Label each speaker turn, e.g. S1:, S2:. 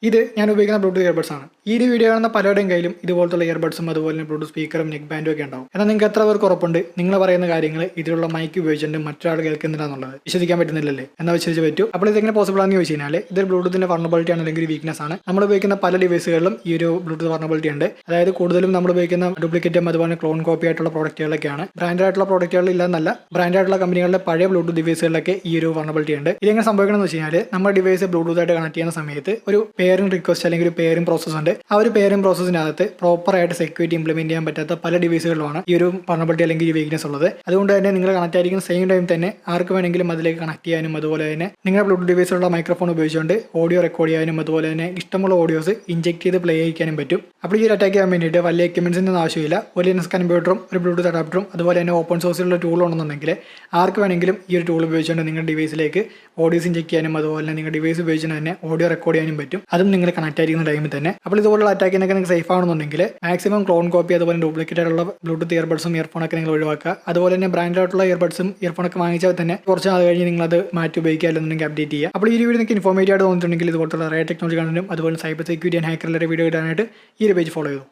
S1: ഇത് ഞാൻ ഉപയോഗിക്കുന്ന ബ്ലൂടൂത്ത് ഇയർബഡ്സ് ആണ്. ഈ ഒരു വീഡിയോ കാണുന്ന പലരുടെയും കയ്യിലും ഇതുപോലത്തുള്ള ഇയർബഡ്സും അതുപോലെ തന്നെ ബ്ലൂടൂത്ത് സ്പീക്കറും നെക്ക് ബാൻഡും ഒക്കെ ഉണ്ടാവും. എന്നാൽ നിങ്ങൾക്ക് എത്ര പേർക്ക് ഉറപ്പുണ്ട് നിങ്ങൾ പറയുന്ന കാര്യങ്ങൾ ഇതിലുള്ള മൈക്ക് ഉപയോഗിച്ചിട്ട് മറ്റൊരാൾ കേൾക്കുന്നില്ല എന്നുള്ളത്? വിശ്വസിക്കാൻ പറ്റുന്നില്ലല്ലേ? എന്നാൽ വിശ്വസിച്ച് പറ്റൂ. അപ്പോൾ ഇതെങ്ങനെ പോസിബിൾ ആണെന്ന് ചോദിച്ചു കഴിഞ്ഞാൽ ഇതൊരു ബ്ലൂടൂത്തിന്റെ വർണബിലിറ്റി ആണ്, അല്ലെങ്കിൽ ഒരു വീക്ക്നെസ് ആണ്. നമ്മൾ ഉപയോഗിക്കുന്ന പല ഡിവൈസുകളിലും ഈ ഒരു ബ്ലൂടൂത്ത് വർണബിലിറ്റി ഉണ്ട്. അതായത് കൂടുതലും നമ്മൾ ഉപയോഗിക്കുന്ന ഡ്യൂപ്ലിക്കേറ്റും അതുപോലെ ക്ലോൺ കോപ്പി ആയിട്ടുള്ള പ്രോഡക്റ്റുകളൊക്കെയാണ്. ബ്രാൻഡ് ആയിട്ടുള്ള പ്രോഡക്റ്റുകൾ ഇല്ലെന്നല്ല, ബ്രാൻഡ് ആയിട്ടുള്ള കമ്പനികളുടെ പഴയ ബ്ലൂടൂത്ത് ഡിവൈസുകളിലൊക്കെ ഈ ഒരു വർണബിലിറ്റി ഉണ്ട്. ഇതെങ്ങനെ സംഭവിക്കണം എന്ന് വെച്ച് കഴിഞ്ഞാൽ നമ്മുടെ ഡിവൈസ് ബ്ലൂടൂത്ത് ആയിട്ട് കണക്ട് ചെയ്യുന്ന സമയത്ത് ഒരു പേരിംഗ് റിക്വസ്റ്റ് അല്ലെങ്കിൽ ഒരു പേരിംഗ് പ്രോസസ് ഉണ്ട്. ആ ഒരു പേരിംഗ് പ്രോസസ്സിനകത്ത് പ്രോപ്പർ ആയിട്ട് സെക്യൂരിറ്റി ഇംപ്ലിമെന്റ് ചെയ്യാൻ പറ്റാത്ത പല ഡിവൈസുകളിലാണ് ഈ ഒരു വർണബിലിറ്റി അല്ലെങ്കിൽ ഈ വീക്ക്നെസ് ഉള്ളത്. അതുകൊണ്ട് തന്നെ നിങ്ങൾ കണക്ട് ആയിരിക്കുന്ന സെയിം ടൈം തന്നെ ആർക്ക് വേണമെങ്കിലും അതിലേക്ക് കണക്ട് ചെയ്യാനും അതുപോലെ തന്നെ നിങ്ങളുടെ ബ്ലൂടൂത്ത് ഡിവൈസിലുള്ള മൈക്രോഫോൺ ഉപയോഗിച്ചുകൊണ്ട് ഓഡിയോ റെക്കോർഡ് ചെയ്യാനും അതുപോലെ തന്നെ ഇഷ്ടമുള്ള ഓഡിയോസ് ഇൻജെക്ട് ചെയ്ത് പ്ലേ ചെയ്യിക്കാനും പറ്റും. അപ്പോൾ ഈ ഒരു അറ്റാക്ക് ചെയ്യാൻ വേണ്ടിയിട്ട് വലിയ എക്യുപ്മെന്റ്സിന്റെ ഒന്നും ആവശ്യമില്ല. ഒരു ലിനക്സ് കമ്പ്യൂട്ടറും ഒരു ബ്ലൂടൂത്ത് അഡാപ്റ്ററും അതുപോലെ തന്നെ ഓപ്പൺ സോഴ്സിലുള്ള ടൂൾ ഉണ്ടെന്നുണ്ടെങ്കിൽ ആർക്ക് വേണമെങ്കിലും ഈ ഒരു ടൂൾ ഉപയോഗിച്ചുകൊണ്ട് നിങ്ങളുടെ ഡിവൈസിലേക്ക് ഓഡിയോസ് ഇൻജെക്ട് ചെയ്യാനും അതുപോലെ തന്നെ നിങ്ങളുടെ ഡിവൈസ് ഉപയോഗിച്ചുകൊണ്ട് തന്നെ ഓഡിയോ റെക്കോർഡ് ചെയ്യാനും പറ്റും. അതും നിങ്ങൾ കണക്ട് ആയിരിക്കുന്ന ടൈമിൽ തന്നെ. അപ്പോൾ ഇതുപോലുള്ള അറ്റാക്കിനൊക്കെ നിങ്ങൾക്ക് സേഫ് ആണെന്നുണ്ടെങ്കിൽ മാക്സിമം ക്ലോൺ കോപ്പി അതുപോലെ ഡ്യൂപ്ലിക്കേറ്റ് ആയിട്ടുള്ള ബ്ലൂടൂത്ത് ഇയർബഡ്സും ഇയർഫോണൊക്കെ നിങ്ങൾ ഒഴിവാക്കുക. അതുപോലെ തന്നെ ബ്രാൻഡ് ആയിട്ടുള്ള ഇയർബഡ്സും ഇയർഫോണൊക്കെ വാങ്ങിച്ചാൽ തന്നെ കുറച്ച് നാൾ കഴിഞ്ഞ് നിങ്ങൾ അത് മാറ്റി ഉപയോഗിക്കുക, അല്ലെന്നുണ്ടെങ്കിൽ അപ്ഡേറ്റ് ചെയ്യുക. അപ്പോൾ ഈ വീഡിയോ നിങ്ങൾക്ക് ഇൻഫോർമേറ്റീവ് ആയിട്ട് തോന്നിയിട്ടുണ്ടെങ്കിൽ ഇതുപോലുള്ള റേ ടെക്നോളജി കാണാനും അതുപോലെ സൈബർ സെക്യൂരിറ്റി ആൻഡ് ഹാക്കറിലെ വീഡിയോ ഇടാനായിട്ട് ഈ ഒരു പേജ് ഫോളോ ചെയ്തു.